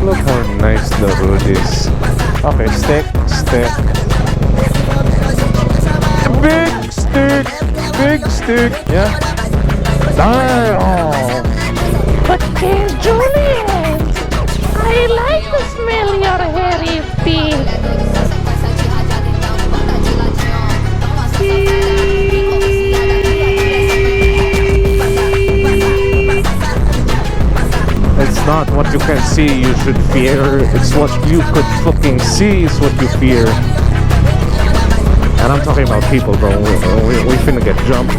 Look how nice the hood is. Okay, stick. Big stick. Yeah. Damn. But King Julian, I like to smell your hairy feet. It's not what you can see you should fear. It's what you could fucking see is what you fear. And I'm talking about people, bro. We finna get jumped.